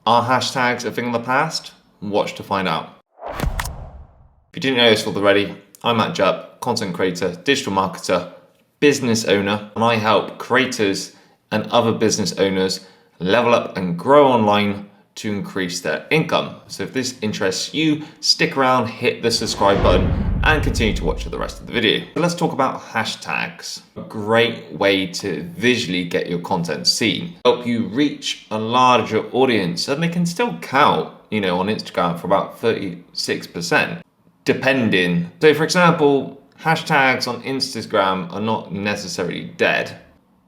Are hashtags a thing of the past? Watch to find out. If you didn't know this already, I'm Matt Jupp, content creator, digital marketer, business owner, and I help creators and other business owners level up and grow online to increase their income. So if this interests you, stick around, hit the subscribe button, and continue to watch the rest of the video. So let's talk about hashtags. A great way to visually get your content seen. Help you reach a larger audience, and they can still count, on Instagram for about 36%, depending. So for example, hashtags on Instagram are not necessarily dead,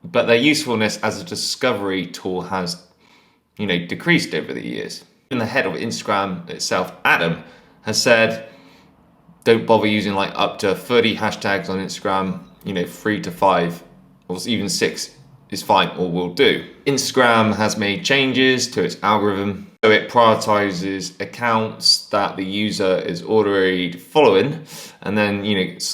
but their usefulness as a discovery tool has decreased over the years. Even the head of Instagram itself, Adam, has said, don't bother using up to 30 hashtags on Instagram, 3 to 5 or even 6 is fine or will do. Instagram has made changes to its algorithm, so it prioritizes accounts that the user is already following, and then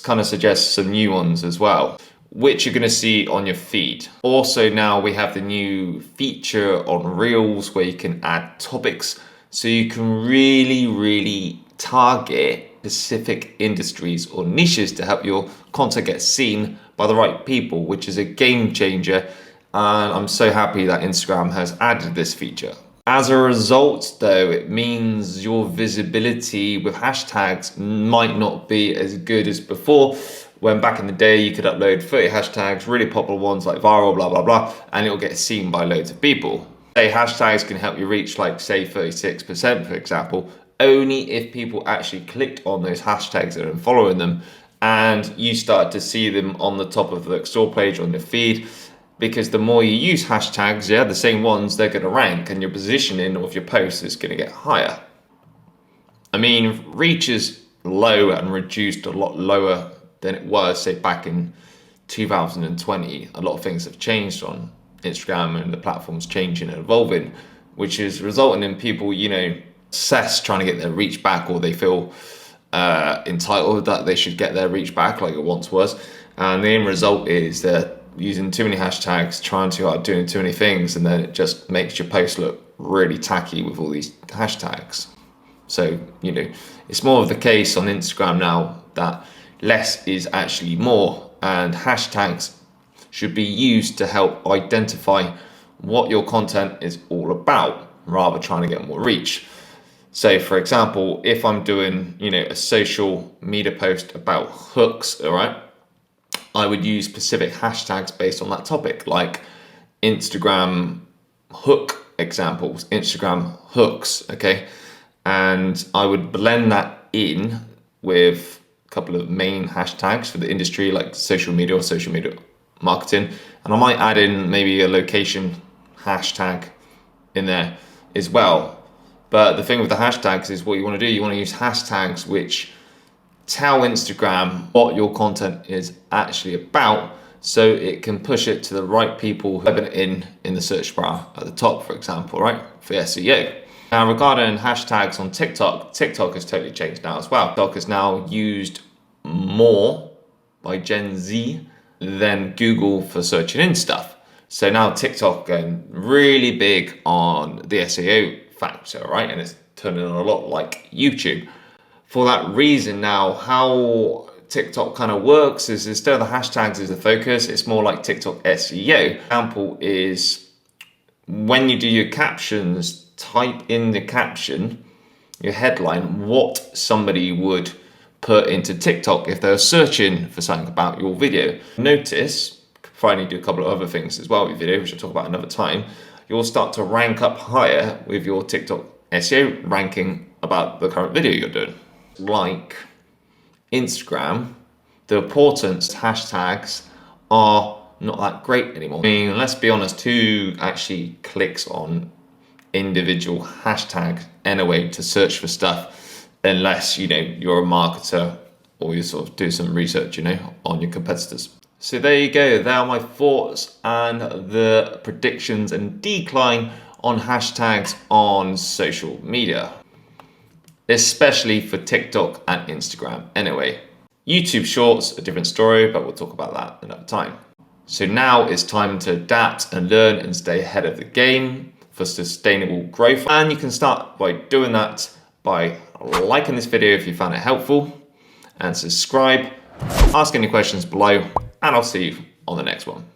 kind of suggests some new ones as well, which you're going to see on your feed. Also now we have the new feature on Reels where you can add topics, so you can really target specific industries or niches to help your content get seen by the right people, which is a game changer. And I'm so happy that Instagram has added this feature. As a result though, it means your visibility with hashtags might not be as good as before, when back in the day you could upload 30 hashtags, really popular ones like viral, blah, blah, blah, and it'll get seen by loads of people. Say hashtags can help you reach say 36%, for example, only if people actually clicked on those hashtags and following them, and you start to see them on the top of the explore page on your feed. Because the more you use hashtags, the same ones, they're going to rank, and your positioning of your posts is going to get higher. I mean, reach is low and reduced a lot lower than it was, say, back in 2020. A lot of things have changed on Instagram, and the platform's changing and evolving, which is resulting in people, obsessed trying to get their reach back, or they feel entitled that they should get their reach back like it once was. And the end result is they're using too many hashtags, trying too hard, doing too many things, and then it just makes your post look really tacky with all these hashtags. So, it's more of the case on Instagram now that less is actually more, and hashtags should be used to help identify what your content is all about, rather trying to get more reach. So for example, if I'm doing, a social media post about hooks, all right, I would use specific hashtags based on that topic, like Instagram hook examples, Instagram hooks, okay? And I would blend that in with a couple of main hashtags for the industry, like social media or social media marketing. And I might add in maybe a location hashtag in there as well. But the thing with the hashtags is what you want to do, you want to use hashtags which tell Instagram what your content is actually about, so it can push it to the right people who have it in the search bar at the top, for example, right, for SEO. Now regarding hashtags on TikTok has totally changed now as well. TikTok is now used more by Gen Z than Google for searching in stuff. So now TikTok going really big on the SEO factor, right, and it's turning a lot like YouTube. For that reason now, how TikTok kind of works is instead of the hashtags as the focus, it's more like TikTok SEO. Example is when you do your captions, type in the caption, your headline, what somebody would put into TikTok if they're searching for something about your video. Notice, finally do a couple of other things as well with your video, which I'll talk about another time, you'll start to rank up higher with your TikTok SEO ranking about the current video you're doing. Like Instagram, the importance hashtags are not that great anymore. I mean, let's be honest, who actually clicks on individual hashtags anyway to search for stuff, unless you're a marketer or you sort of do some research on your competitors. So there you go, there are my thoughts and the predictions and decline on hashtags on social media, especially for TikTok and Instagram anyway. YouTube Shorts, a different story, but we'll talk about that another time. So now it's time to adapt and learn and stay ahead of the game. for sustainable growth. And you can start by doing that by liking this video if you found it helpful, and subscribe, ask any questions below, and I'll see you on the next one.